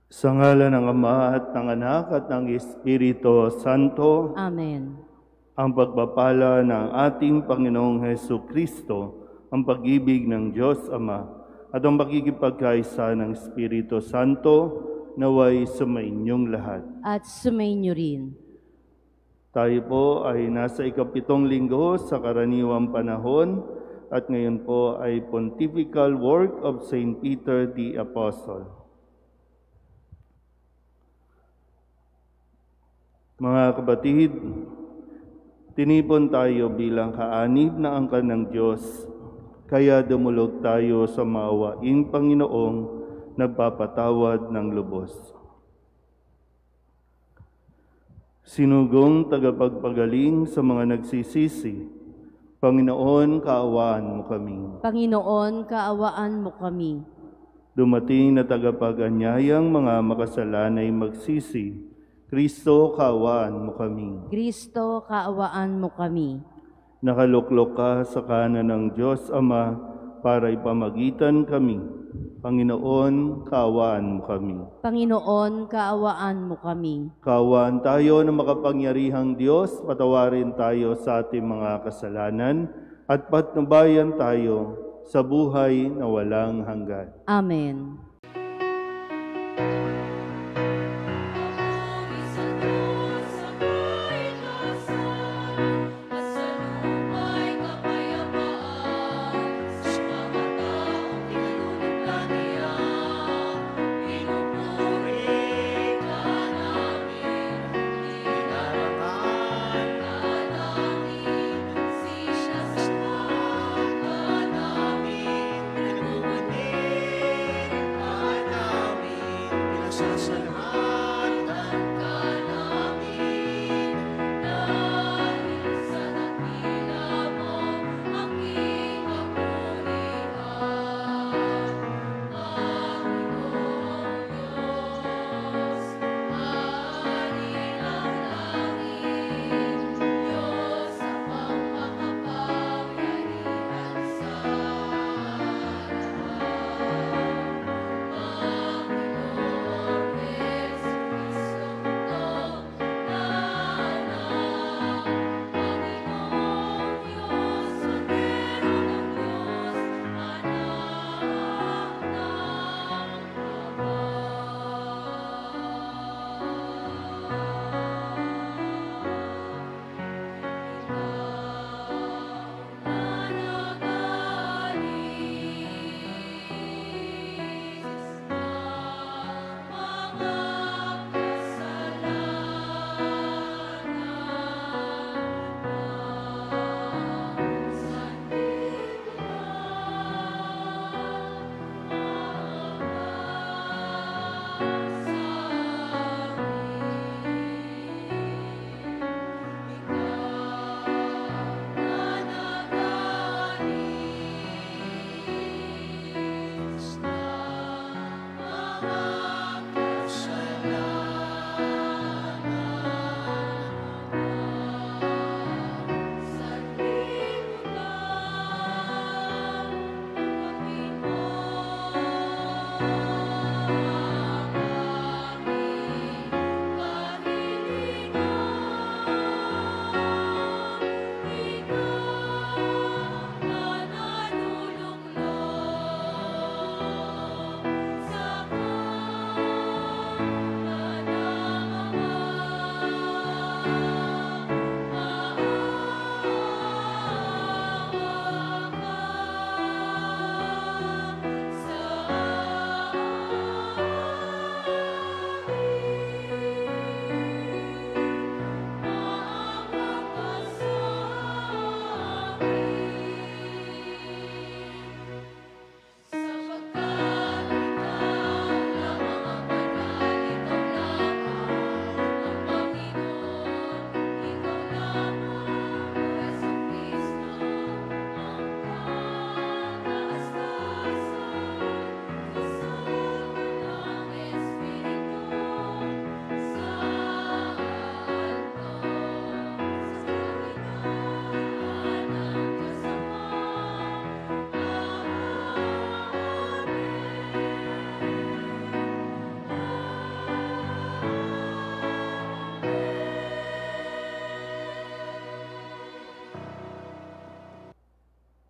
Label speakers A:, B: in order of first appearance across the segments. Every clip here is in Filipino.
A: Sa ngalan ng Ama at ng Anak at ng Espiritu Santo,
B: Amen.
A: ang pagpapala ng ating Panginoong Hesu Kristo, ang pag-ibig ng Diyos Ama, at ang pakikipagkaisa ng Espiritu Santo, naway sumainyong lahat.
B: At sumainyo rin.
A: Tayo po ay nasa ikapitong linggo sa karaniwang panahon at ngayon po ay Pontifical Work of St. Peter the Apostle. Mga kapatid, tinipon tayo bilang kaanib na angkan ng Diyos, kaya dumulog tayo sa maawaing Panginoong nagpapatawad ng lubos. Sinugong tagapagpagaling sa mga nagsisisi, Panginoon, kaawaan mo kami.
B: Panginoon, kaawaan mo kami.
A: Dumating na tagapag-anyayang mga makasalanay magsisi, Kristo, kaawaan mo kami.
B: Kristo, kaawaan mo kami.
A: Nakaluklok ka sa kanan ng Diyos Ama para ipamagitan kami. Panginoon, kaawaan mo kami.
B: Panginoon, kaawaan mo kami.
A: Kaawaan tayo ng makapangyarihang Diyos, patawarin tayo sa ating mga kasalanan at patnubayan tayo sa buhay na walang hanggan.
B: Amen.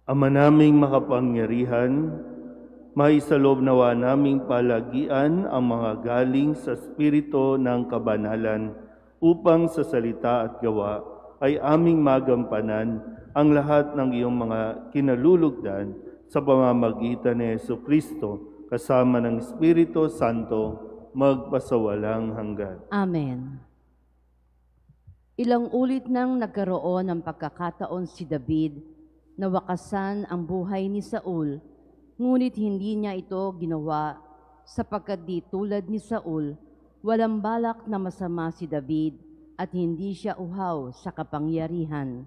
A: Ama naming makapangyarihan, maisaloob nawa naming palagian ang mga galing sa Espiritu ng kabanalan upang sa salita at gawa ay aming magampanan ang lahat ng iyong mga kinalulugdan sa pamamagitan ni Jesucristo kasama ng Espiritu Santo magpasawalang hanggan.
B: Amen. Ilang ulit nang nagkaroon ng pagkakataon si David na wakasan ang buhay ni Saul, ngunit hindi niya ito ginawa sapagkat di tulad ni Saul, walang balak na masama si David at hindi siya uhaw sa kapangyarihan.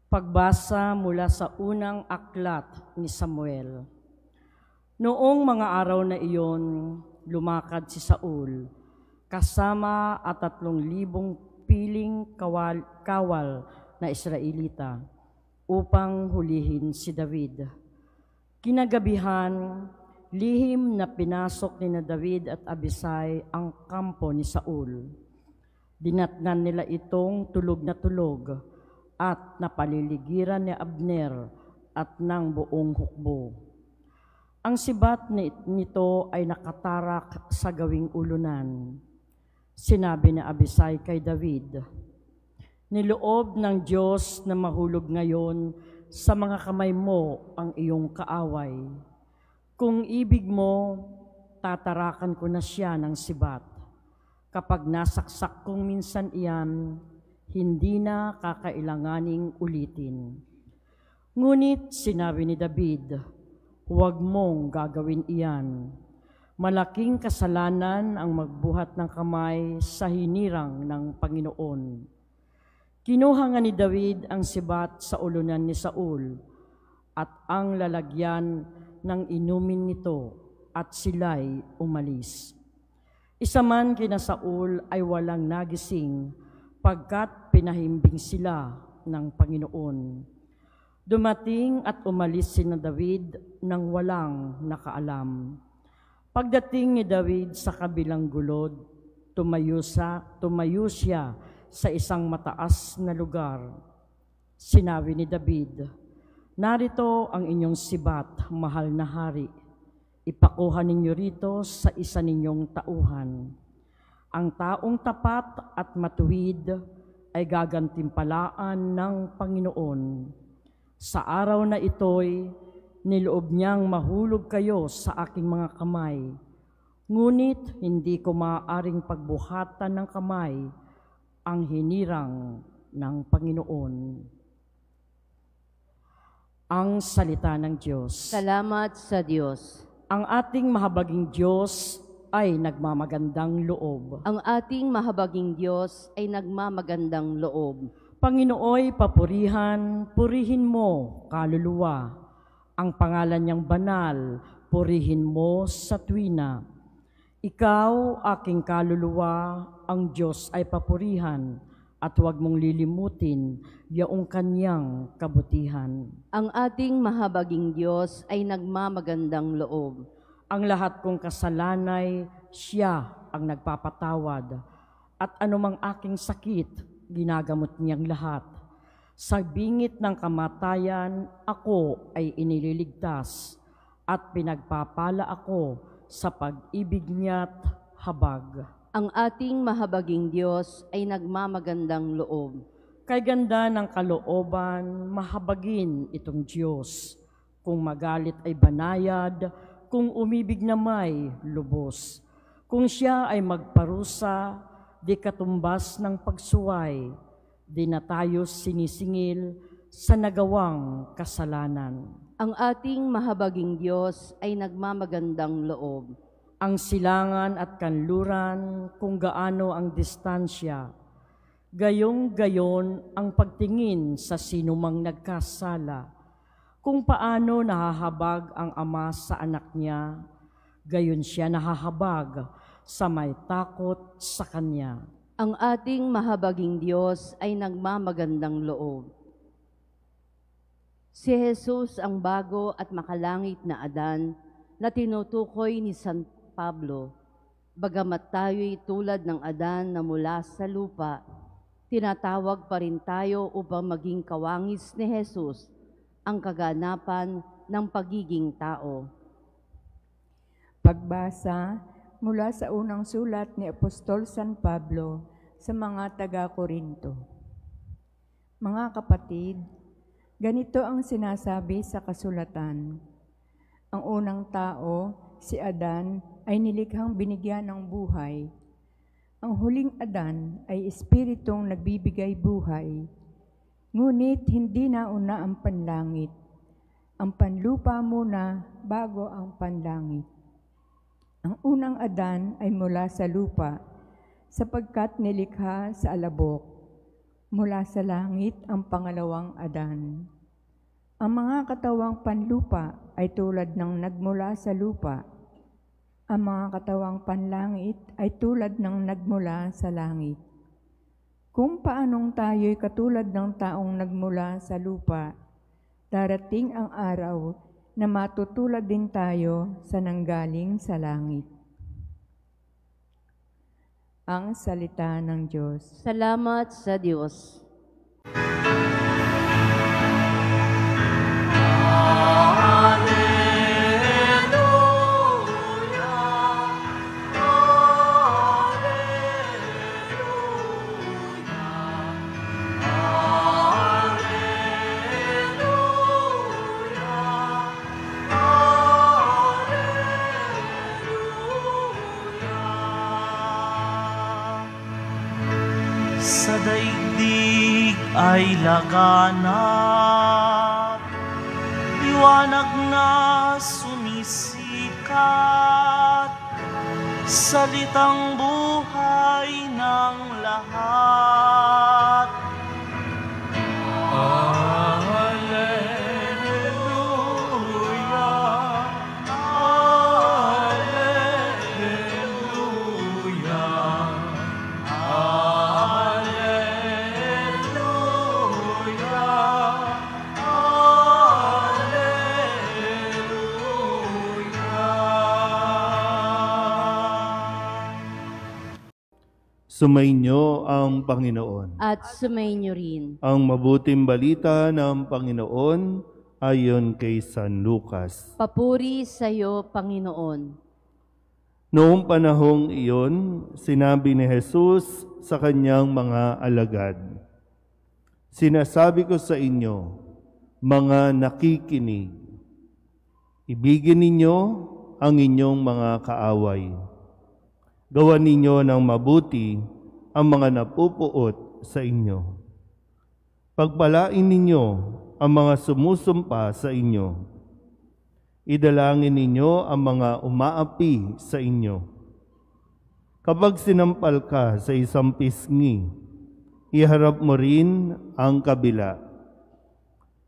C: Pagbasa mula sa unang aklat ni Samuel. Noong mga araw na iyon, lumakad si Saul kasama at 3,000 piling kawal na Israelita upang hulihin si David. Kinagabihan, lihim na pinasok ni David at Abisai ang kampo ni Saul. Dinatnan nila itong tulog na tulog at napaliligiran ni Abner at ng buong hukbo. Ang sibat nito ay nakatarak sa gawing ulunan. Sinabi ni Abisai kay David, "Niloob ng Diyos na mahulog ngayon sa mga kamay mo ang iyong kaaway. Kung ibig mo, tatarakan ko na siya ng sibat. Kapag nasaksak kong minsan iyan, hindi na kakailanganing ulitin." Ngunit sinabi ni David, "Huwag mong gagawin iyan. Malaking kasalanan ang magbuhat ng kamay sa hinirang ng Panginoon." Kinuha nga ni David ang sibat sa ulunan ni Saul at ang lalagyan ng inumin nito at sila'y umalis. Isa man kina Saul ay walang nagising pagkat pinahimbing sila ng Panginoon. Dumating at umalis si David nang walang nakaalam. Pagdating ni David sa kabilang gulod, tumayo siya sa isang mataas na lugar. Sinabi ni David, "Narito ang inyong sibat, mahal na hari. Ipakuha ninyo rito sa isa ninyong tauhan. Ang taong tapat at matuwid ay gagantimpalaan ng Panginoon. Sa araw na ito'y niloob niyang mahulog kayo sa aking mga kamay. Ngunit hindi ko maaaring pagbuhatan ng kamay ang hinirang ng Panginoon." Ang salita ng Diyos.
B: Salamat sa Diyos.
C: Ang ating mahabaging Diyos ay nagmamagandang loob.
B: Ang ating mahabaging Diyos ay nagmamagandang loob.
C: Panginooy papurihan, purihin mo, kaluluwa. Ang pangalan niyang banal, purihin mo sa tuwina. Ikaw, aking kaluluwa, ang Diyos ay papurihan, at huwag mong lilimutin yaong kanyang kabutihan.
B: Ang ating mahabaging Diyos ay nagmamagandang loob.
C: Ang lahat kong kasalanay, siya ang nagpapatawad, at anumang aking sakit, ginagamot niyang lahat. Sa bingit ng kamatayan, ako ay inililigtas, at pinagpapala ako sa pag-ibig niya't habag.
B: Ang ating mahabaging Diyos ay nagmamagandang loob.
C: Kay ganda ng kalooban, mahabagin itong Diyos. Kung magalit ay banayad, kung umibig na may lubos. Kung siya ay magparusa, di katumbas ng pagsuway, di na tayo sinisingil sa nagawang kasalanan.
B: Ang ating mahabaging Diyos ay nagmamagandang loob.
C: Ang silangan at kanluran kung gaano ang distansya, gayong-gayon ang pagtingin sa sinumang nagkasala. Kung paano nahahabag ang ama sa anak niya, gayon siya nahahabag sa may takot sa kanya.
B: Ang ating mahabaging Diyos ay nagmamagandang loob. Si Jesus ang bago at makalangit na Adan na tinutukoy ni San Pablo. Bagamat tayo'y tulad ng Adan na mula sa lupa, tinatawag pa rin tayo upang maging kawangis ni Jesus, ang kaganapan ng pagiging tao.
D: Pagbasa mula sa unang sulat ni Apostol San Pablo sa mga taga-Korinto. Mga kapatid, ganito ang sinasabi sa kasulatan. Ang unang tao, si Adan, ay nilikhang binigyan ng buhay. Ang huling Adan ay espiritong nagbibigay buhay, ngunit hindi nauna ang panlangit. Ang panlupa muna bago ang panlangit. Ang unang Adan ay mula sa lupa, sapagkat nilikha sa alabok. Mula sa langit ang pangalawang Adan. Ang mga katawang panlupa ay tulad ng nagmula sa lupa. Ang mga katawang panlangit ay tulad ng nagmula sa langit. Kung paanong tayo'y katulad ng taong nagmula sa lupa, darating ang araw na matutulad din tayo sa nanggaling sa langit. Ang salita ng Diyos.
B: Salamat sa Diyos.
E: Sa daigdig ay laganap, liwanag na sumisikat, salitang buhay ng lahat.
A: Sumainyo ang Panginoon.
B: At sumainyo rin.
A: Ang mabuting balita ng Panginoon ayon kay San Lucas.
B: Papuri sa iyo, Panginoon.
A: Noong panahong iyon, sinabi ni Jesus sa kanyang mga alagad, "Sinasabi ko sa inyo, mga nakikinig, ibigin ninyo ang inyong mga kaaway. Gawan ninyo ng mabuti ang mga napupuot sa inyo. Pagpalain ninyo ang mga sumusumpa sa inyo. Idalangin ninyo ang mga umaapi sa inyo. Kapag sinampal ka sa isang pisngi, iharap mo rin ang kabila.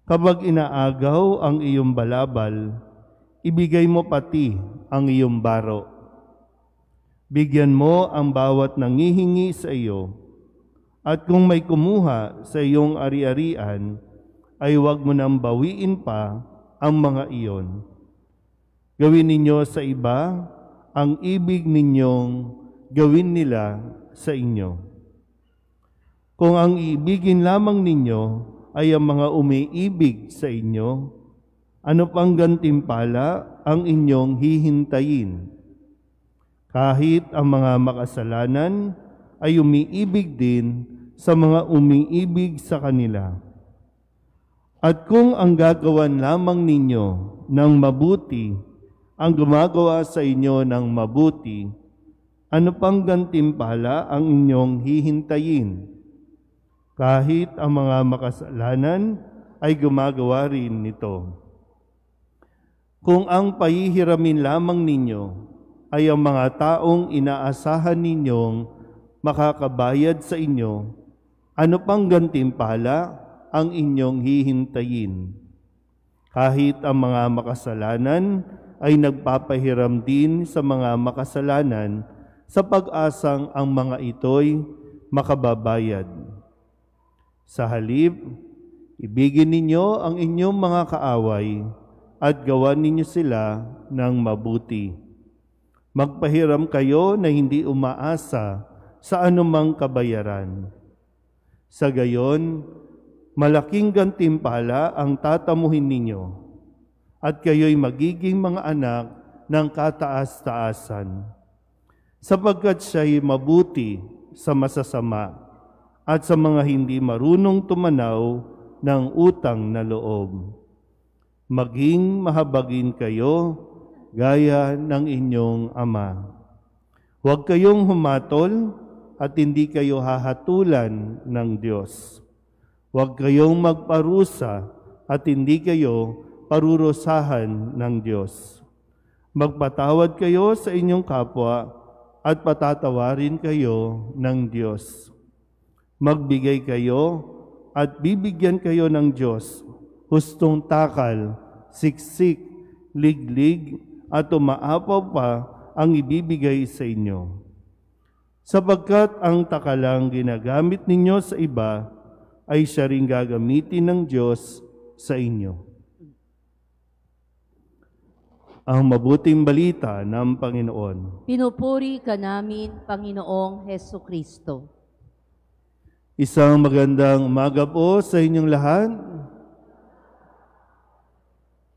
A: Kapag inaagaw ang iyong balabal, ibigay mo pati ang iyong baro. Bigyan mo ang bawat nangihingi sa iyo, at kung may kumuha sa iyong ari-arian, ay huwag mo nang bawiin pa ang mga iyon. Gawin ninyo sa iba ang ibig ninyong gawin nila sa inyo. Kung ang ibigin lamang ninyo ay ang mga umiibig sa inyo, ano pang gantimpala ang inyong hihintayin? Kahit ang mga makasalanan ay umiibig din sa mga umiibig sa kanila. At kung ang gagawan lamang ninyo ng mabuti ang gumagawa sa inyo ng mabuti, ano pang gantimpala ang inyong hihintayin? Kahit ang mga makasalanan ay gumagawa rin nito. Kung ang pahihiramin lamang ninyo ay ang mga taong inaasahan ninyong makakabayad sa inyo, ano pang gantimpala ang inyong hihintayin? Kahit ang mga makasalanan ay nagpapahiram din sa mga makasalanan sa pag-asang ang mga ito'y makababayad. Sa halip, ibigin ninyo ang inyong mga kaaway at gawan ninyo sila ng mabuti. Magpahiram kayo na hindi umaasa sa anumang kabayaran. Sa gayon, malaking gantimpala ang tatamuhin ninyo, at kayo'y magiging mga anak ng kataas-taasan, sapagkat siya'y mabuti sa masasama at sa mga hindi marunong tumanaw ng utang na loob. Maging mahabagin kayo gaya ng inyong Ama. Huwag kayong humatol at hindi kayo hahatulan ng Diyos. Huwag kayong magparusa at hindi kayo parurusahan ng Diyos. Magpatawad kayo sa inyong kapwa at patatawarin kayo ng Diyos. Magbigay kayo at bibigyan kayo ng Diyos, hustong takal, siksik, liglig, at umaapaw pa ang ibibigay sa inyo. Sapagkat ang takalang ginagamit ninyo sa iba ay siya ring gagamitin ng Diyos sa inyo. Ang mabuting balita ng Panginoon.
B: Pinupuri ka namin, Panginoong Hesukristo.
A: Isang magandang umaga po sa inyong lahat.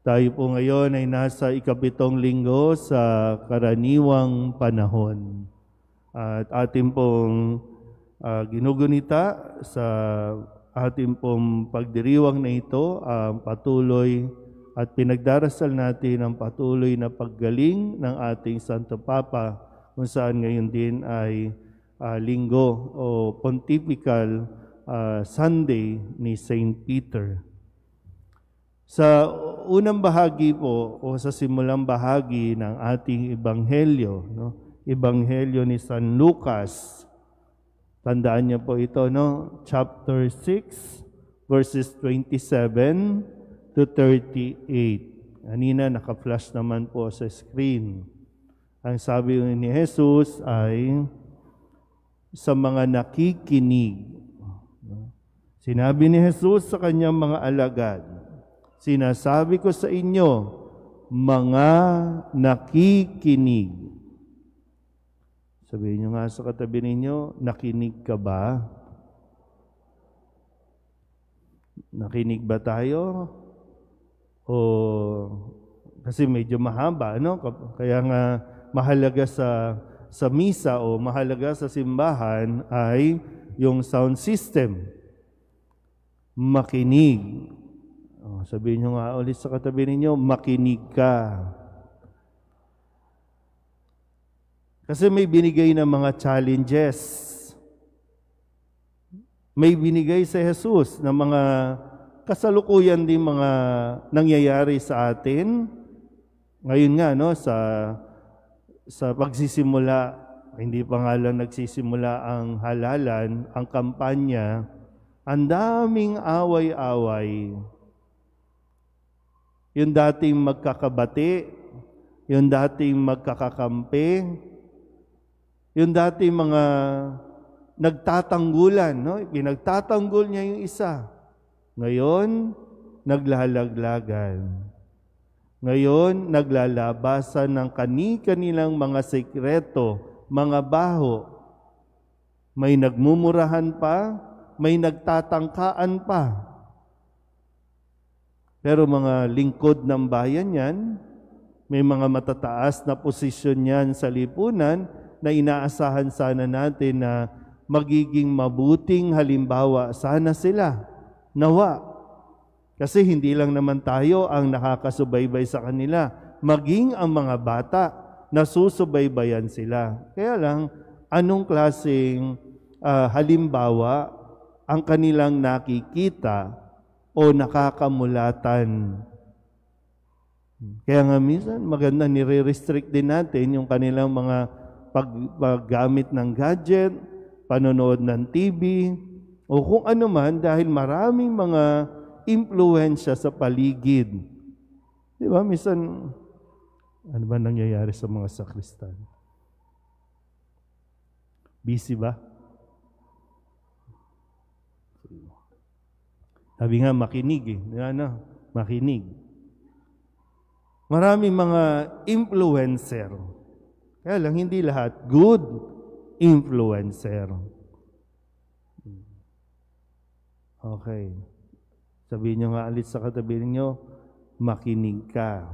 A: Tayo po ngayon ay nasa ikapitong linggo sa karaniwang panahon. At ating pong ginugunita sa ating pong pagdiriwang na ito ang patuloy at pinagdarasal natin ang patuloy na paggaling ng ating Santo Papa, kung saan ngayon din ay linggo o Pontifical Sunday ni Saint Peter. Sa unang bahagi po o sa simulang bahagi ng ating ebanghelyo, Ebanghelyo ni San Lucas. Tandaan niyo po ito, chapter 6, verses 27 to 38. Kanina naka-flash naman po sa screen. Ang sabi ni Jesus ay, sa mga nakikinig. Sinabi ni Jesus sa kanyang mga alagad, sinasabi ko sa inyo, mga nakikinig. Sabihin nyo nga sa katabi ninyo, nakinig ka ba? Nakinig ba tayo? O kasi medyo mahaba, Kaya nga mahalaga sa misa o mahalaga sa simbahan ay yung sound system. Makinig. Sabihin nyo nga ulit sa katabi ninyo, makinig ka. Kasi may binigay na mga challenges. May binigay sa Jesus na mga kasalukuyan din mga nangyayari sa atin. Ngayon nga, sa pagsisimula, hindi pa nga lang nagsisimula ang halalan, ang kampanya, ang daming away-away. Yung dating magkakabati, yung dating magkakakampi, yung dating mga nagtatanggulan, pinagtatanggol niya yung isa. Ngayon, naglalaglagan. Ngayon, naglalabasan ng kani-kanilang mga sekreto, mga baho. May nagmumurahan pa, may nagtatangkaan pa. Pero mga lingkod ng bayan yan, may mga matataas na posisyon yan sa lipunan na inaasahan sana natin na magiging mabuting halimbawa sana sila. Nawa. Kasi hindi lang naman tayo ang nakakasubaybay sa kanila, maging ang mga bata na susubaybayan sila. Kaya lang, anong klaseng halimbawa ang kanilang nakikita o nakakamulatan? Kaya nga minsan maganda nire-restrict din natin yung kanilang mga paggamit ng gadget, panonood ng TV, o kung ano man dahil maraming mga impluensya sa paligid. Di ba? Minsan, ano ba nangyayari sa mga sakristan? Busy ba? Sabi nga, makinig . Makinig. Maraming mga influencer. Kaya lang, hindi lahat good influencer. Okay. Sabihin nyo nga alit sa katabi ninyo, makinig ka.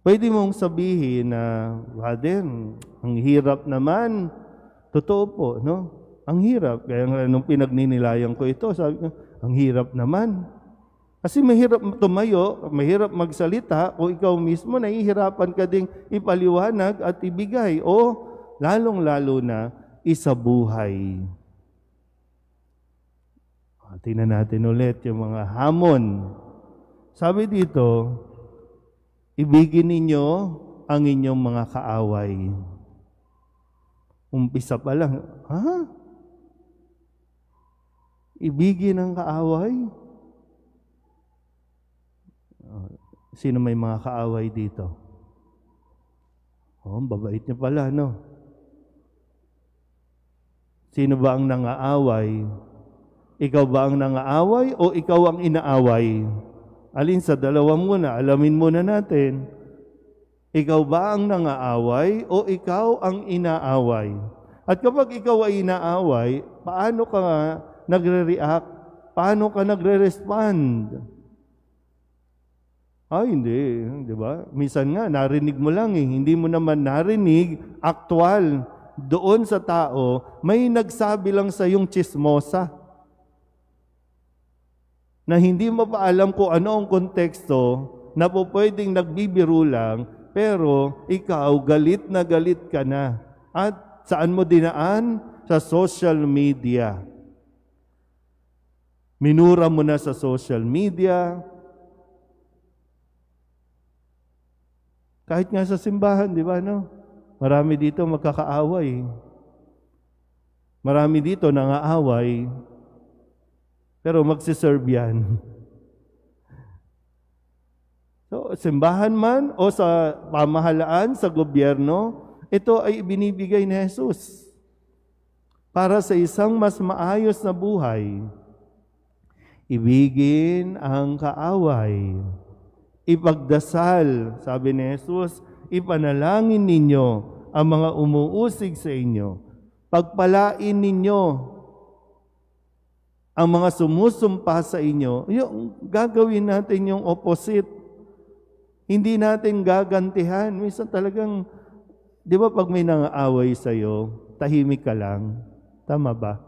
A: Pwede mong sabihin na, Brother, ang hirap naman. Totoo po, no? Ang hirap. Kaya nga nung pinagninilayan ko ito, sabi ko, ang hirap naman. Kasi mahirap tumayo, mahirap magsalita, o ikaw mismo nahihirapan ka ding ipaliwanag at ibigay, o lalong-lalo na isabuhay. Tingnan natin ulit yung mga hamon. Sabi dito, ibigin ninyo ang inyong mga kaaway. Umpisa pa lang, ha? Ibigin ang kaaway? Sino may mga kaaway dito? Oh, babait niya pala, no? Sino ba ang nangaaway? Ikaw ba ang nangaaway o ikaw ang inaaway? Alin sa dalawa muna? Alamin muna natin. Ikaw ba ang nangaaway o ikaw ang inaaway? At kapag ikaw ay inaaway, paano ka nagre-react? Paano ka nagre-respond? Ay, hindi. Di ba? Minsan nga, narinig mo lang eh. Hindi mo naman narinig, aktual. Doon sa tao, may nagsabi lang sa yung chismosa. Na hindi mo pa alam kung ano ang konteksto, na po pwedeng nagbibiro lang, pero ikaw, galit na galit ka na. At saan mo dinaan? Sa social media. Minura mo na sa social media. Kahit nga sa simbahan, di ba, no? Marami dito magkakaaway. Marami dito nangaaway. Pero magsiserve yan. So, simbahan man o sa pamahalaan, sa gobyerno, ito ay binibigay ni Jesus para sa isang mas maayos na buhay. Ibigin ang kaaway. Ipagdasal, sabi ni Jesus, ipanalangin ninyo ang mga umuusig sa inyo. Pagpalain ninyo ang mga sumusumpa sa inyo. Yung gagawin natin yung opposite. Hindi natin gagantihan. Minsan talagang, di ba pag may nangaaway sa'yo, tahimik ka lang. Tama ba?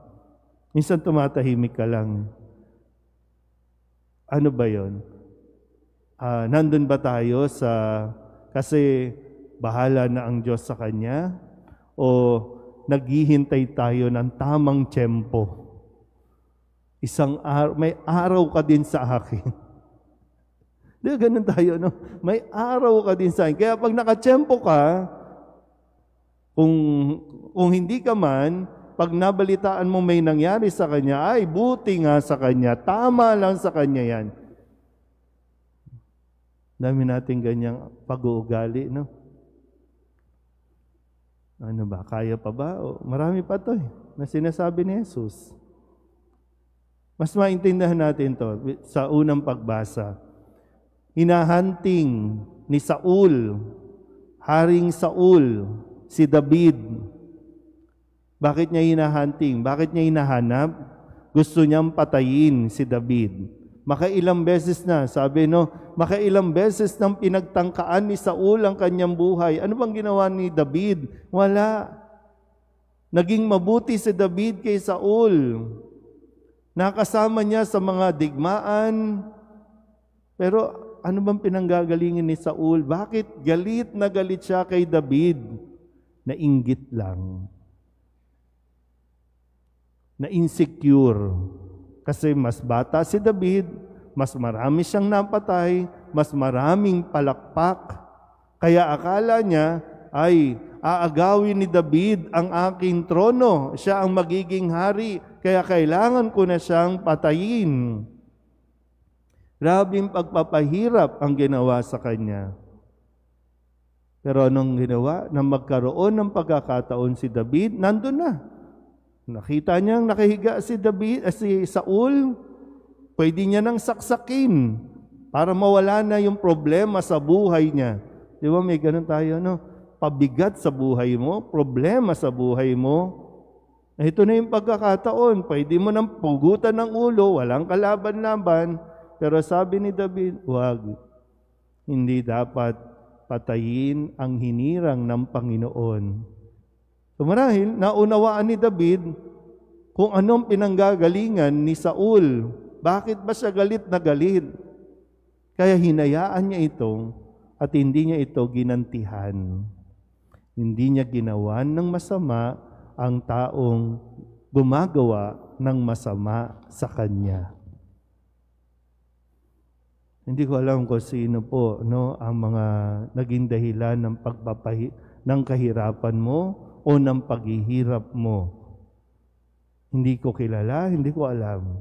A: Minsan tumatahimik ka lang. Ano ba yon? Nandun ba tayo sa, kasi bahala na ang Diyos sa Kanya? O naghihintay tayo ng tamang tiyempo? May araw ka din sa akin. Di ba ganun tayo, no? May araw ka din sa akin. Kaya pag nakatiyempo ka, kung hindi ka man, pag nabalitaan mo may nangyari sa kanya, ay buti nga sa kanya, tama lang sa kanya yan. Dami natin ganyang pag-uugali, no? Ano ba? Kaya pa ba? O, marami pa to na sinasabi ni Jesus. Mas maintindihan natin to sa unang pagbasa. Hinahanting ni Saul, Haring Saul, si David. Bakit niya hinahanting? Bakit niya hinahanap? Gusto niyang patayin si David. Makailang beses na, sabi no, makailang beses nang pinagtangkaan ni Saul ang kanyang buhay. Ano bang ginawa ni David? Wala. Naging mabuti si David kay Saul. Nakasama niya sa mga digmaan. Pero ano bang pinanggagalingin ni Saul? Bakit galit na galit siya kay David? Nainggit lang. Na-insecure. Kasi mas bata si David, mas marami siyang napatay, mas maraming palakpak. Kaya akala niya, ay aagawin ni David ang aking trono. Siya ang magiging hari. Kaya kailangan ko na siyang patayin. Grabing pagpapahirap ang ginawa sa kanya. Pero anong ginawa? Nang magkaroon ng pagkakataon si David, nandun na. Nakita niyang nakahiga si Saul, pwede niya nang saksakin para mawala na yung problema sa buhay niya. Di ba may ganun tayo, no? Pabigat sa buhay mo, problema sa buhay mo, Ito na yung pagkakataon, pwede mo nang pugutan ng ulo, walang kalaban-laban. Pero sabi ni David, wag, hindi dapat patayin ang hinirang ng Panginoon. So marahil, naunawaan ni David kung anong pinanggagalingan ni Saul. Bakit ba siya galit na galit? Kaya hinayaan niya ito at hindi niya ito ginantihan. Hindi niya ginawan ng masama ang taong gumagawa ng masama sa kanya. Hindi ko alam kung sino po ang mga naging dahilan ng kahirapan mo o ng paghihirap mo. Hindi ko kilala, hindi ko alam.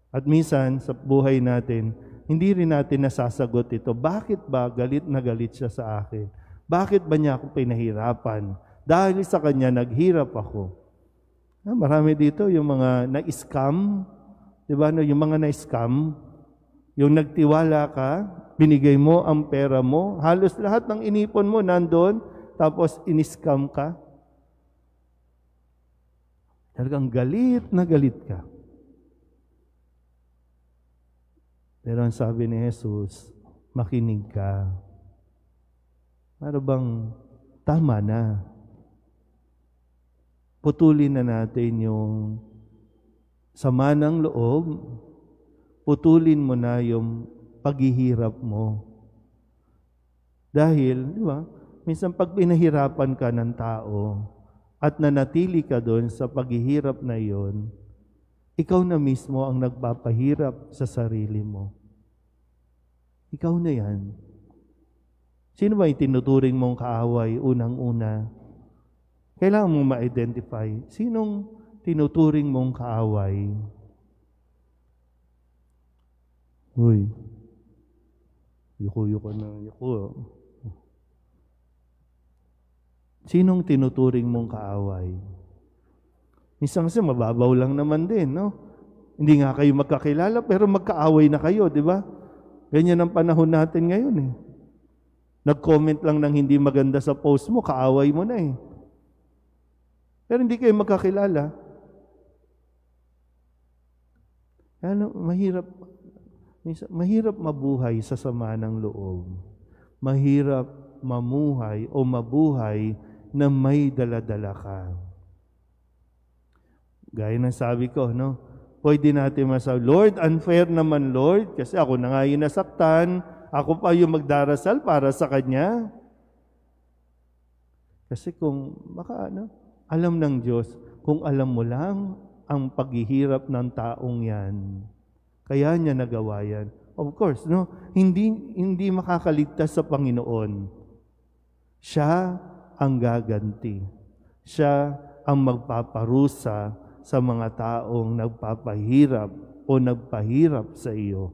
A: At minsan sa buhay natin, hindi rin natin nasasagot ito. Bakit ba galit na galit siya sa akin? Bakit ba niya ako pinahirapan? Dahil sa kanya naghirap ako. Marami dito yung mga na-scam. Diba? Yung mga na-scam, yung nagtiwala ka, binigay mo ang pera mo, halos lahat ng inipon mo nandoon, tapos in-scam ka. Talagang galit na galit ka. Pero ang sabi ni Jesus, makinig ka. Ano bang tama na? Putulin na natin yung sama ng loob, putulin mo na yung paghihirap mo. Dahil, di ba, minsan pag pinahirapan ka ng tao at nanatili ka doon sa paghihirap na iyon, ikaw na mismo ang nagpapahirap sa sarili mo. Ikaw na yan. Sino ba yung tinuturing mong kaaway unang-una? Kailangan mong ma-identify. Sinong tinuturing mong kaaway? Uy. Yuko na. Yuko. Sinong tinuturing mong kaaway? Minsan kasi mababaw lang naman din, no? Hindi nga kayo magkakilala, pero magkaaway na kayo, di ba? Ganyan ang panahon natin ngayon, eh. Nag-comment lang ng hindi maganda sa post mo, kaaway mo na, eh. Pero hindi kayo magkakilala. Ano, mahirap mabuhay sa sama ng loob. Mahirap mamuhay o mabuhay na may dala-dala ka. Gaya ng sabi ko, no? Pwede natin masabi, Lord, unfair naman, Lord, kasi ako na nga yung nasaktan, ako pa yung magdarasal para sa Kanya. Kasi kung, alam ng Diyos, kung alam mo lang ang paghihirap ng taong yan, kaya niya nagawa yan. Of course, no? Hindi makakaligtas sa Panginoon. Siya ang gaganti. Siya ang magpaparusa sa mga taong nagpapahirap o nagpahirap sa iyo.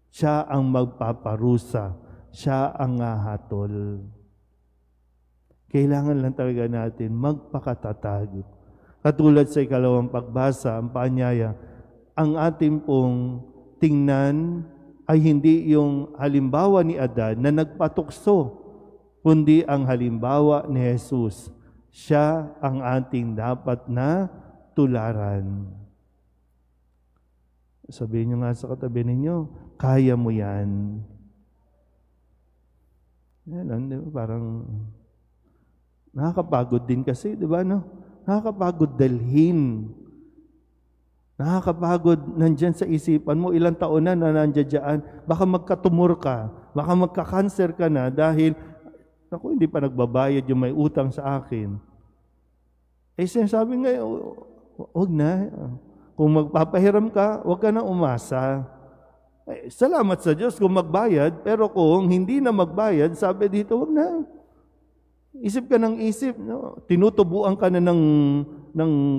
A: Siya ang magpaparusa. Siya ang hahatol. Kailangan lang talaga natin magpakatatag. Katulad sa ikalawang pagbasa, ang paanyaya, ang ating pong tingnan ay hindi yung halimbawa ni Adan na nagpatukso, kundi ang halimbawa ni Jesus. Siya ang ating dapat na tularan. Sabihin nyo nga sa katabi ninyo, kaya mo yan. Yan, di ba? Parang nakakapagod din kasi, di ba? No? Nakakapagod dalhin. Nakakapagod nandyan sa isipan mo, ilang taon na nandyan dyan. Baka magkatumor ka, baka magka-cancer ka na dahil, naku, hindi pa nagbabayad yung may utang sa akin. Eh, sinasabi nga, huwag na. Kung magpapahiram ka, huwag ka na umasa. Eh, salamat sa Diyos kung magbayad, pero kung hindi na magbayad, sabi dito, huwag na. Isip ka ng isip, no? Tinutubuan ka na ng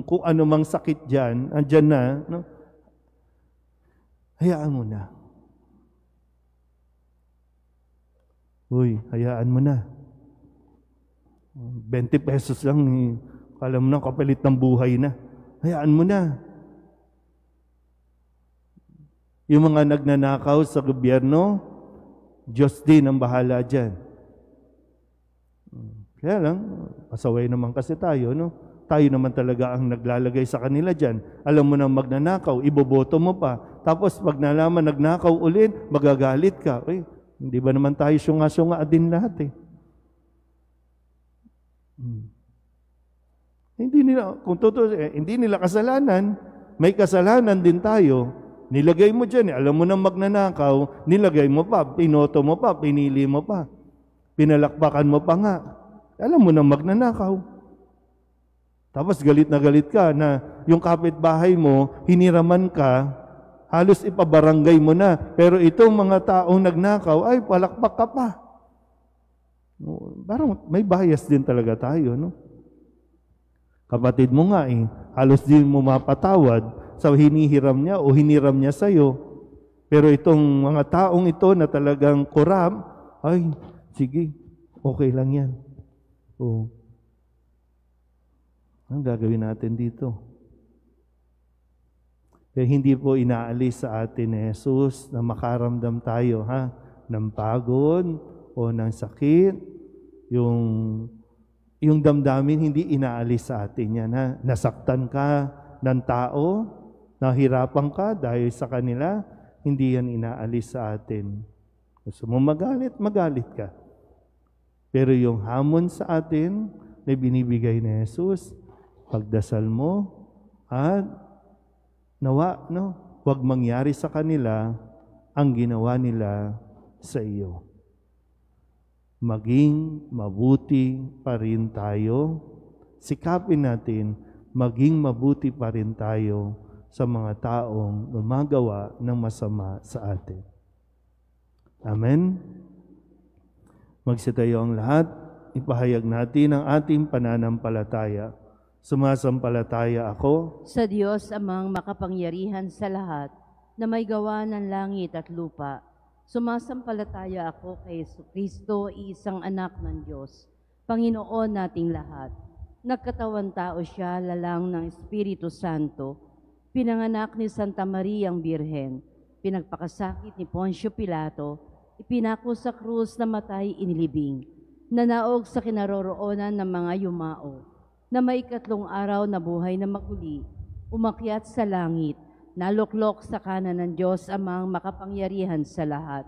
A: kung ano mang sakit dyan, andyan na, no? Hayaan mo na. Uy, hayaan mo na. 20 pesos lang, alam mo na, kapalit ng buhay na. Hayaan mo na. Yung mga nagnanakaw sa gobyerno, Diyos din ang bahala dyan. Kaya lang, pasaway naman kasi tayo, no? tayo naman talaga ang naglalagay sa kanila dyan. Alam mo na magnanakaw, iboboto mo pa. Tapos pag nalaman nagnakaw ulit, magagalit ka. Uy, hindi ba naman tayo syunga-syunga din lahat eh? Hindi nila, kung totoo, hindi nila kasalanan, may kasalanan din tayo. Nilagay mo dyan, alam mo na magnanakaw, nilagay mo pa, pinoto mo pa, pinili mo pa, pinalakpakan mo pa nga. Alam mo na magnanakaw. Tapos galit na galit ka na yung kapitbahay mo, hiniraman ka, halos ipabarangay mo na. Pero itong mga taong nagnakaw, ay palakpak ka pa. Parang may bias din talaga tayo, no? Kapatid mo nga halos din mo mapatawad sa hinihiram niya o hiniram niya sa'yo. Pero itong mga taong ito na talagang korap, ay, sige, okay lang yan. O, ang gagawin natin dito? Kaya hindi po inaalis sa atin ni Jesus na makaramdam tayo ng pagod o ng sakit. Yung damdamin hindi inaalis sa atin yan. Nasaktan ka ng tao, nahirapan ka dahil sa kanila, hindi yan inaalis sa atin. Gusto mo magalit, magalit ka. Pero yung hamon sa atin na binibigay ni Jesus, pagdasal mo at nawa, huwag mangyari sa kanila ang ginawa nila sa iyo. Maging mabuti pa rin tayo. Sikapin natin, maging mabuti pa rin tayo sa mga taong gumagawa ng masama sa atin. Amen? Magsitayo ang lahat, ipahayag natin ang ating pananampalataya. Sumasampalataya ako
B: sa Diyos amang makapangyarihan sa lahat, na may gawa ng langit at lupa. Sumasampalataya ako kay Jesucristo, isang anak ng Diyos, Panginoon nating lahat. Nagkatawan tao siya, lalang ng Espiritu Santo, pinanganak ni Santa Maria ang Birhen, pinagpakasakit ni Poncio Pilato, ipinako sa krus na matay inilibing, nanaog sa kinaroroonan ng mga yumao, na may 3 araw na buhay na maguli, umakyat sa langit, naluklok sa kanan ng Diyos amang makapangyarihan sa lahat.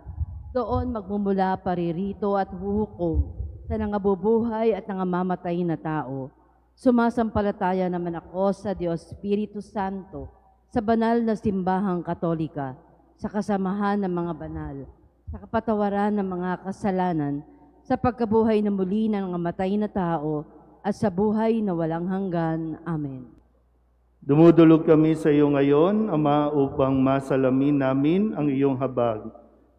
B: Doon magmumula paririto at huhukom sa nangabubuhay at nangamamatay na tao. Sumasampalataya naman ako sa Diyos Espiritu Santo, sa banal na simbahang Katolika, sa kasamahan ng mga banal, sa kapatawaran ng mga kasalanan, sa pagkabuhay na muli ng nangamatay na tao, at sa buhay na walang hanggan. Amen.
A: Dumudulog kami sa iyo ngayon, Ama, upang masalamin namin ang iyong habag.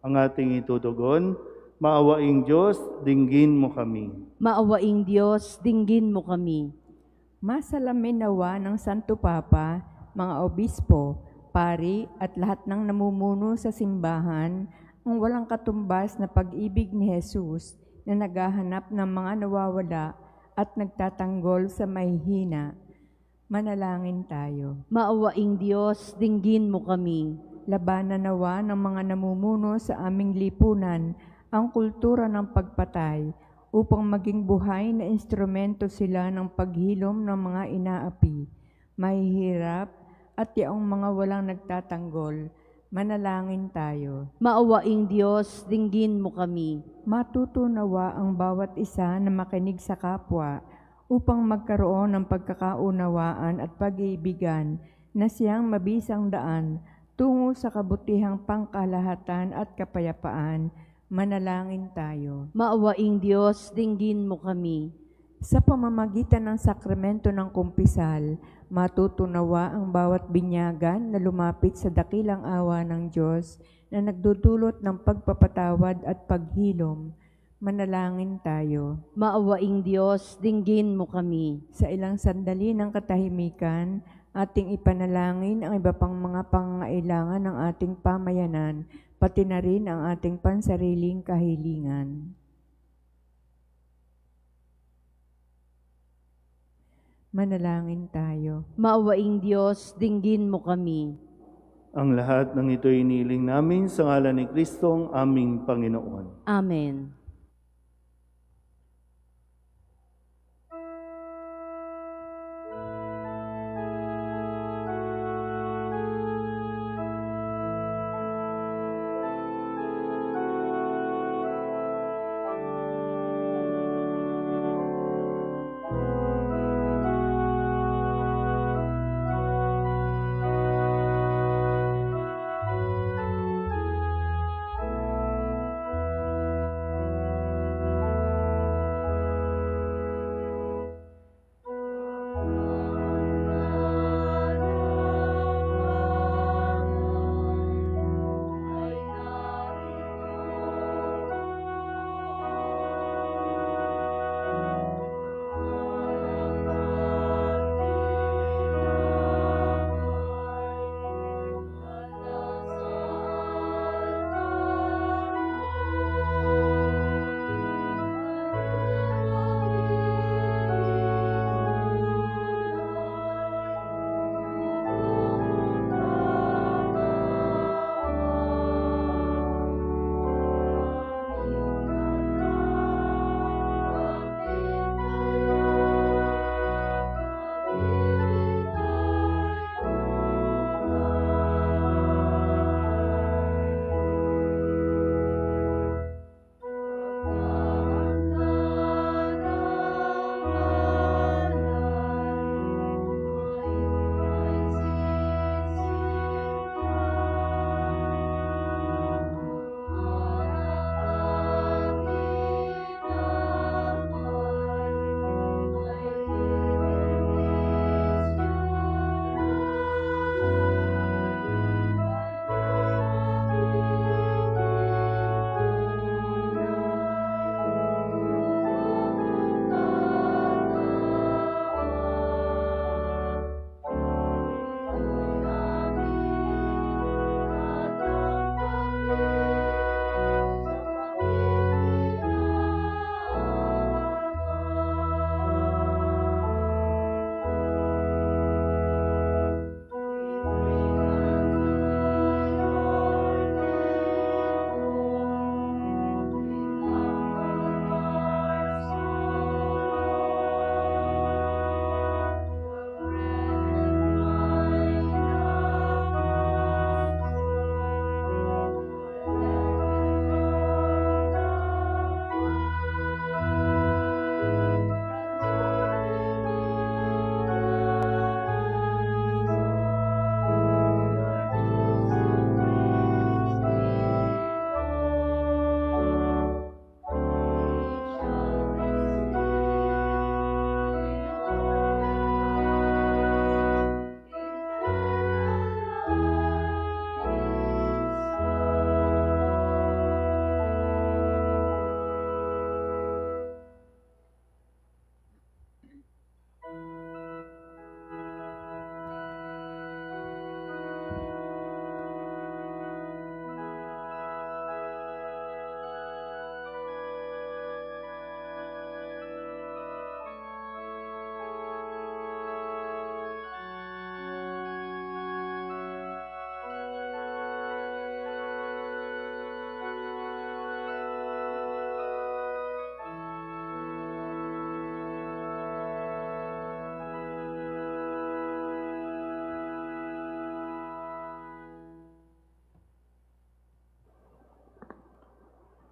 A: Ang ating itutugon, maawaing Diyos, dinggin mo kami.
B: Maawaing Diyos, dinggin mo kami.
D: Masalamin nawa ng Santo Papa, mga obispo, pari at lahat ng namumuno sa simbahan, ang walang katumbas na pag-ibig ni Jesus na naghahanap ng mga nawawala at nagtatanggol sa mahihina. Manalangin tayo.
B: Maawaing Diyos, dinggin mo kami.
D: Labanan nawa ng mga namumuno sa aming lipunan ang kultura ng pagpatay upang maging buhay na instrumento sila ng paghilom ng mga inaapi, mahihirap at yaong mga walang nagtatanggol. Manalangin tayo.
B: Maawaing Diyos, dinggin mo kami.
D: Matutunawa ang bawat isa na makinig sa kapwa upang magkaroon ng pagkakaunawaan at pag-iibigan na siyang mabisang daan tungo sa kabutihang pangkalahatan at kapayapaan. Manalangin tayo.
B: Maawaing Diyos, dinggin mo kami.
D: Sa pamamagitan ng sakramento ng kumpisal, matutunawa ang bawat binyagan na lumapit sa dakilang awa ng Diyos na nagdudulot ng pagpapatawad at paghilom. Manalangin tayo.
B: Maawaing Diyos, dinggin mo kami.
D: Sa ilang sandali ng katahimikan, ating ipanalangin ang iba pang mga pangangailangan ng ating pamayanan, pati na rin ang ating pansariling kahilingan. Manalangin tayo.
B: Maawaing Diyos, dinggin mo kami.
A: Ang lahat ng ito'y iniling namin sa ngalan ni Kristo ang aming Panginoon.
B: Amen.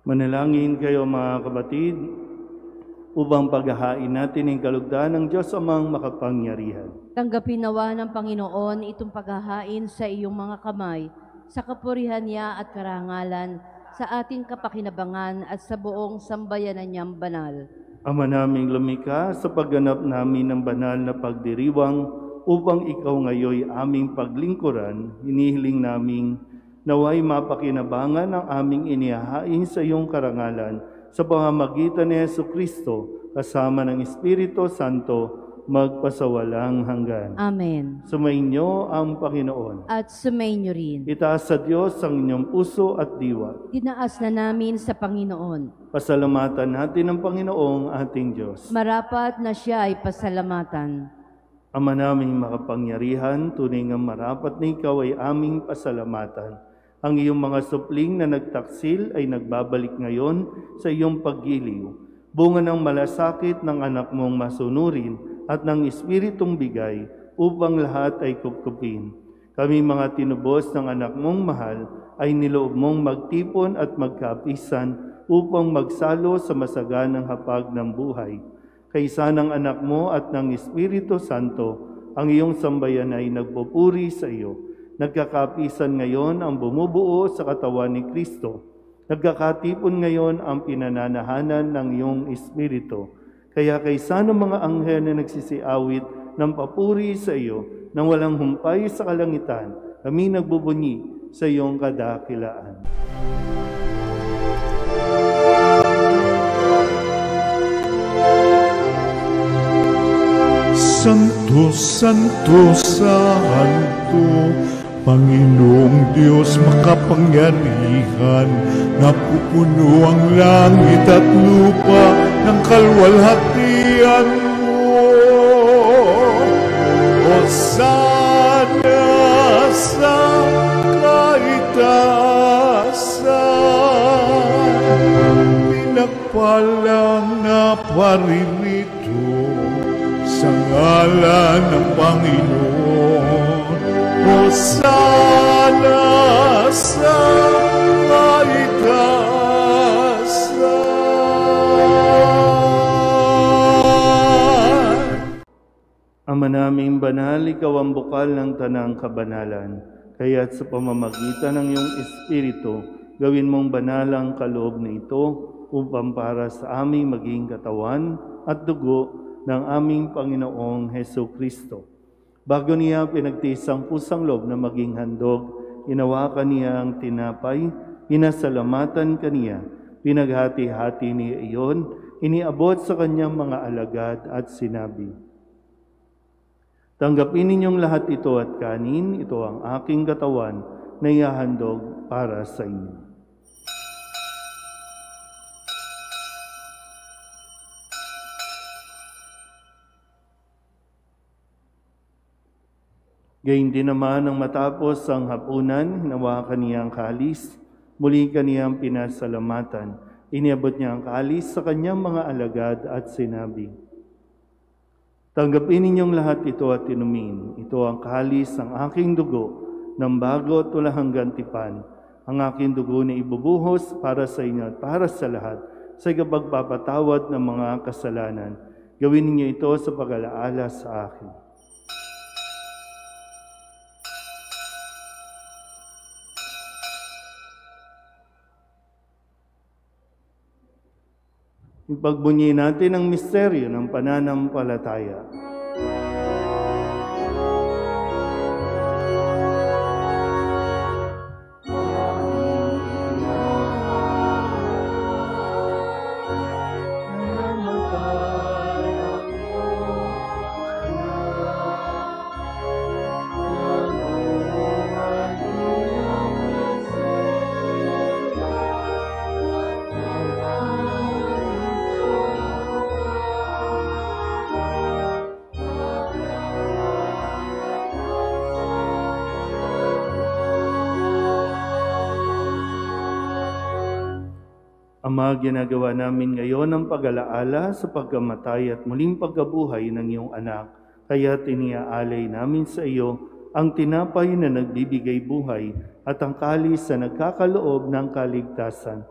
A: Manalangin kayo mga kapatid, upang paghahain natin ang kalugdan ng Diyos Amang makapangyarihan.
B: Tanggapin nawa ng Panginoon itong paghahain sa iyong mga kamay, sa kapurihan niya at karangalan, sa ating kapakinabangan at sa buong sambayanan niyang banal.
A: Ama naming lumikha, sa pagganap namin ng banal na pagdiriwang, upang ikaw ngayoy aming paglingkuran, hinihiling naming naway mapakinabangan ang aming inihahain sa iyong karangalan sa pamamagitan ni Jesucristo kasama ng Espiritu Santo magpasawalang hanggan.
B: Amen.
A: Sumainyo ang Panginoon.
B: At sumainyo rin.
A: Itaas sa Diyos ang inyong puso at diwa.
B: Dinaas na namin sa Panginoon.
A: Pasalamatan natin ang Panginoong ating Diyos.
B: Marapat na siya ay pasalamatan.
A: Ama naming makapangyarihan, tunay nga marapat na ikaw ay aming pasalamatan. Ang iyong mga supling na nagtaksil ay nagbabalik ngayon sa iyong paggiliw. Bunga ng malasakit ng anak mong masunurin at ng Espiritong bigay upang lahat ay kupkupin. Kami mga tinubos ng anak mong mahal ay niloob mong magtipon at magkapisan upang magsalo sa masaganang hapag ng buhay. Kaysa ng anak mo at ng Espiritu Santo, ang iyong sambayan ay nagpupuri sa iyo. Nagkakapisan ngayon ang bumubuo sa katawan ni Kristo. Nagkakatipon ngayon ang pinananahanan ng iyong Espiritu. Kaya kaysa ng mga anghel na nagsisiawit ng papuri sa iyo, nang walang humpay sa kalangitan, kami nagbubunyi sa iyong kadakilaan.
F: Santo, Santo, Santo, Panginoong Diyos makapangyarihan, napupuno ang langit at lupa ng kalwalhatian mo. Hosana sa kaitaasan, pinagpalang na paririto sa ngalan ng Panginoon. Hosana sa kaitaasan.
A: Ama naming banal, ikaw ang bukal ng tanang kabanalan. Kaya't sa pamamagitan ng iyong Espiritu, gawin mong banal ang kaloob na ito upang para sa aming maging katawan at dugo ng aming Panginoong Hesukristo. Bago niya pinagtiis ang pusang loob na maging handog, hinawakan niya ang tinapay, pinasalamatan kaniya, pinaghati-hati niya iyon, iniabot sa kanyang mga alagad at sinabi, "Tanggapin ninyong lahat ito at kanin, ito ang aking katawan na ihahandog para sa inyo." Gayun din naman nang matapos ang hapunan, hinawakan niya ang kalis, muli kaniyang pinasalamatan. Iniabot niya ang kalis sa kanyang mga alagad at sinabi, "Tanggapin ninyong lahat ito at inumin. Ito ang kalis ng aking dugo, ng bago at walang gantipan. Ang aking dugo na ibubuhos para sa inyo at para sa lahat, sa ikapagpapatawad ng mga kasalanan. Gawin ninyo ito sa pag-alaala sa akin." Ipagbunyi natin ang misteryo ng pananampalataya. Ama, ginagawa namin ngayon ang pag-alaala sa pagkamatay at muling pagkabuhay ng iyong anak. Kaya tiniaalay namin sa iyo ang tinapay na nagbibigay buhay at ang kalis na nagkakaloob ng kaligtasan.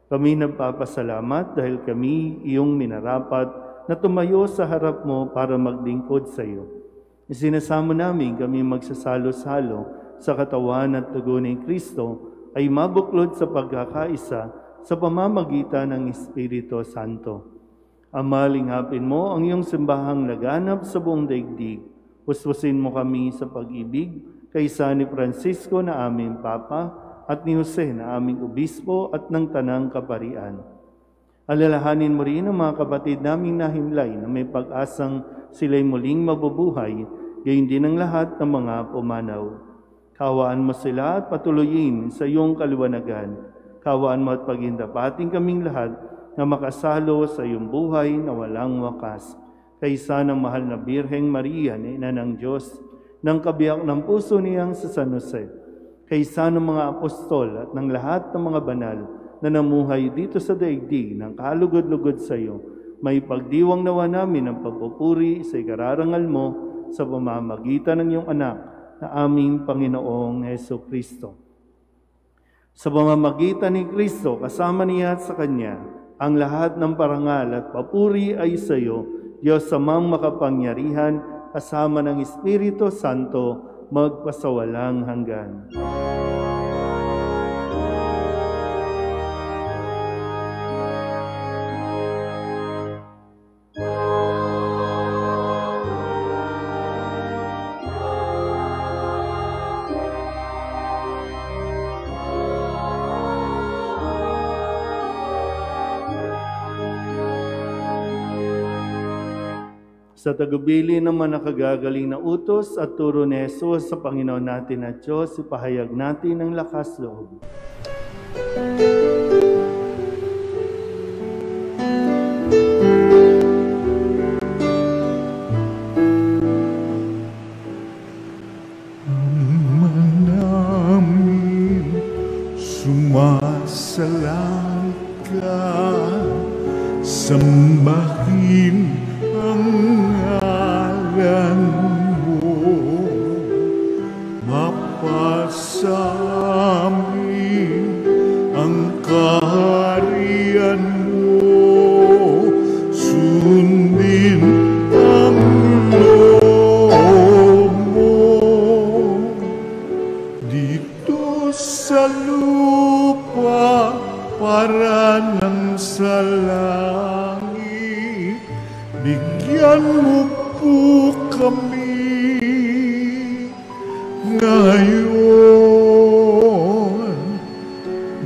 A: Kami nagpapasalamat dahil kami iyong minarapat na tumayo sa harap mo para maglingkod sa iyo. Isinasamo namin kami magsasalo-salo sa katawan at dugo ni Kristo ay mabuklod sa pagkakaisa sa pamamagitan ng Espiritu Santo. Ama, linghapin mo ang iyong simbahang laganap sa buong daigdig. Puspusin mo kami sa pag-ibig kaysa ni Francisco na aming Papa at ni Jose na aming Obispo at ng Tanang Kaparian. Alalahanin mo rin ang mga kapatid naming nahimlay na may pag-asang sila'y muling mabubuhay, gayon din ang lahat ng mga pumanaw. Kawaan mo sila at patuloyin sa iyong kaliwanagan. Kawaan mo at paghindapating kaming lahat na makasalo sa iyong buhay na walang wakas. Kaysa ng mahal na Birheng Maria, na Ina ng Diyos, ng kabiyak ng puso niyang sa San Jose, kaysa ng mga apostol at ng lahat ng mga banal na namuhay dito sa daigdig ng kalugod-lugod sa iyo, may pagdiwang nawa namin ang pagpupuri sa ikararangal mo sa pamamagitan ng iyong anak na aming Panginoong Heso Kristo. Sa pamamagitan ni Kristo, kasama niya at sa Kanya, ang lahat ng parangal at papuri ay sa iyo, Diyos Amang makapangyarihan, kasama ng Espiritu Santo, magpasawalang hanggan. Sa tagubili naman nakagagaling na utos at turo ni Jesus sa Panginoon natin at Diyos, ipahayag natin ang lakas loob.
F: Ama namin, sumasalang ka, sambahin ang ngalan mo, mapasamin ang kaharian mo, sundin ang loob mo, dito sa lupa para nang sa langit. Bigyan mo po kami ngayon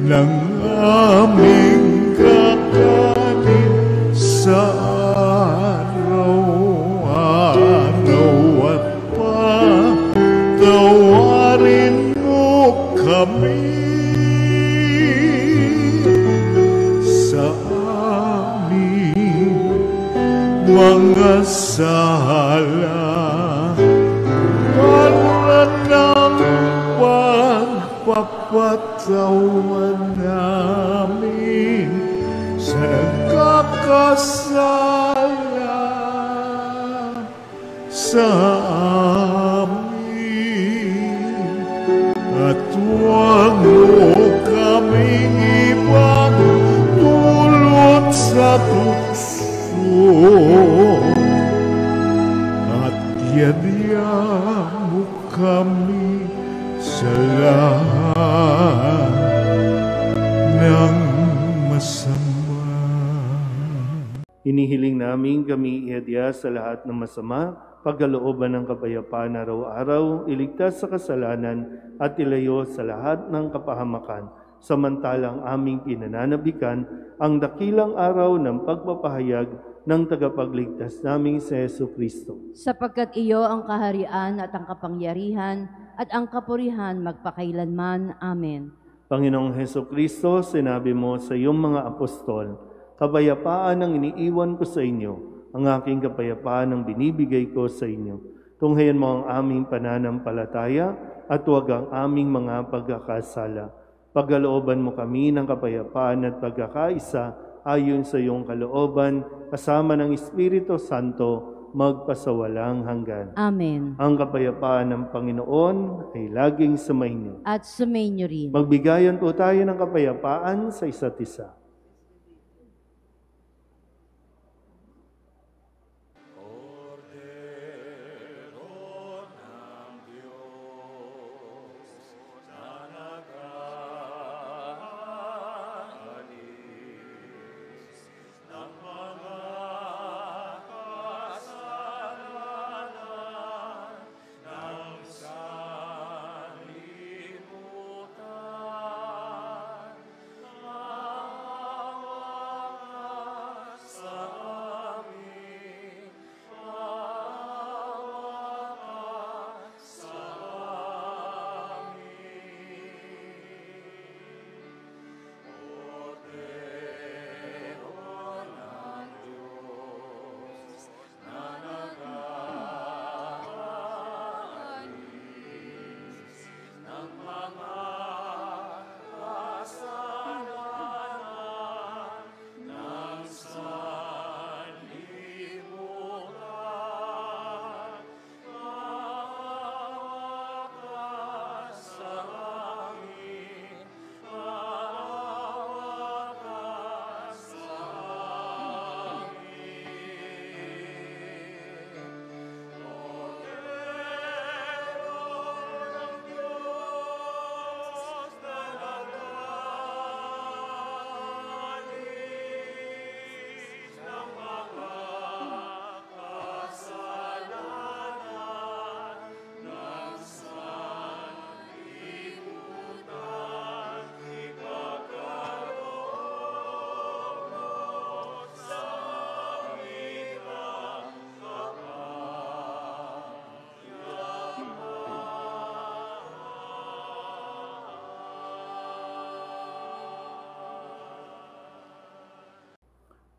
F: ng aming kakanin sa araw-araw at patawarin mo kami sa aming mga sala, para ng pagpapatawan namin sa nagkakasala sa amin, at huwag mo kaming ipagdulot sa tukso, at yadya mo kami sa lahat ng masama.
A: Inihiling namin kami ihadya sa lahat ng masama, pagkalooban ng kapayapaan araw-araw, iligtas sa kasalanan at ilayo sa lahat ng kapahamakan, samantalang aming pinananabikan ang dakilang araw ng pagpapahayag ng tagapagligtas naming si Heso Kristo.
B: Sapagkat iyo ang kaharian at ang kapangyarihan at ang kapurihan magpakailanman. Amen.
A: Panginoong Heso Kristo, sinabi mo sa iyong mga apostol, kapayapaan ang iniiwan ko sa inyo, ang aking kapayapaan ang binibigay ko sa inyo. Tunghayan mo ang aming pananampalataya at huwag ang aming mga pagkakasala. Pagkalooban mo kami ng kapayapaan at pagkakaisa ayon sa iyong kalooban, kasama ng Espiritu Santo, magpasawalang hanggan.
B: Amen.
A: Ang kapayapaan ng Panginoon ay laging sumainyo.
B: At sumainyo rin.
A: Magbigayan po tayo ng kapayapaan sa isa't isa.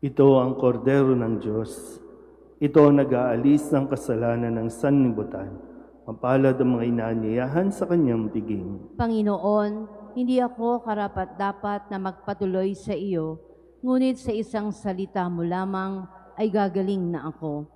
A: Ito ang kordero ng Diyos. Ito ang nag-aalis ng kasalanan ng sanlibutan. Mapalad ang mga inaanyayahan sa kanyang piging.
B: Panginoon, hindi ako karapat-dapat na magpatuloy sa iyo, ngunit sa isang salita mo lamang ay gagaling na ako.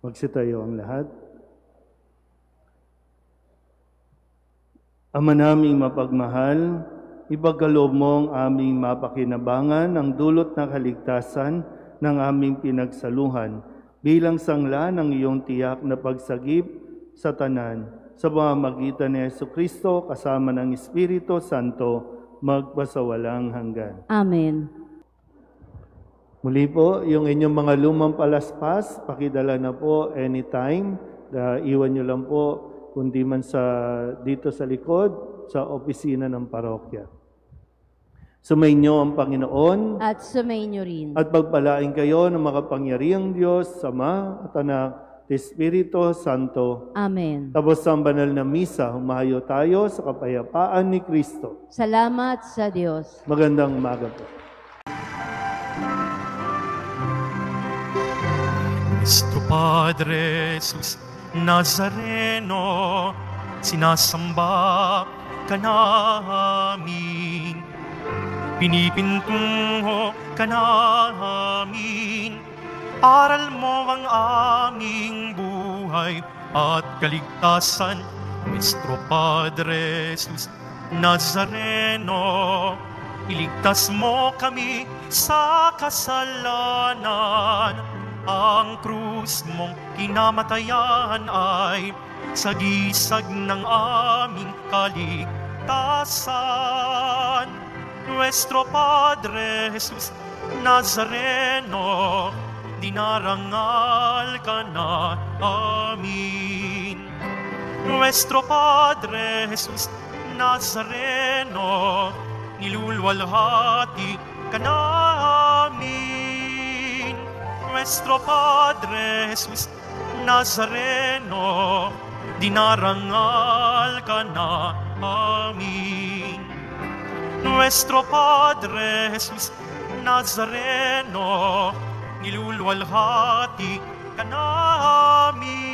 A: Magsitayo ang lahat. Ama naming mapagmahal, ipagkaloob mo ang aming mapakinabangan ang dulot ng kaligtasan ng aming pinagsaluhan bilang sangla ng iyong tiyak na pagsagip sa tanan sa pamamagitan ni Jesucristo kasama ng Espiritu Santo magpasawalang hanggan.
B: Amen.
A: Muli po, yung inyong mga lumang palaspas, pakidala na po anytime. Iwan nyo lang po, kundi man dito sa likod, sa opisina ng parokya. Sumainyo ang Panginoon.
B: At sumainyo rin.
A: At pagpalain kayo ng makapangyarihang Diyos, Ama at Anak, at Espiritu Santo.
B: Amen.
A: Tapos ang banal na misa, humayo tayo sa kapayapaan ni Kristo.
B: Salamat sa Diyos.
A: Magandang umaga po.
E: Nuestro Padre Jesus Nazareno, sinasamba ka namin, pinipintungo ka namin, aral mo ang aming buhay at kaligtasan. Nuestro Padre Jesus Nazareno, iligtas mo kami sa kasalanan. Ang krus mong kinamatayan ay sagisag ng aming kaligtasan. Nuestro Padre Jesus Nazareno, dinarangal ka na amin. Nuestro Padre Jesus Nazareno, nilulwalhati ka na amin. Nuestro Padre Jesus Nazareno, dinarangal ka na amin. Nuestro Padre Jesus Nazareno, nilulwalhati ka na amin.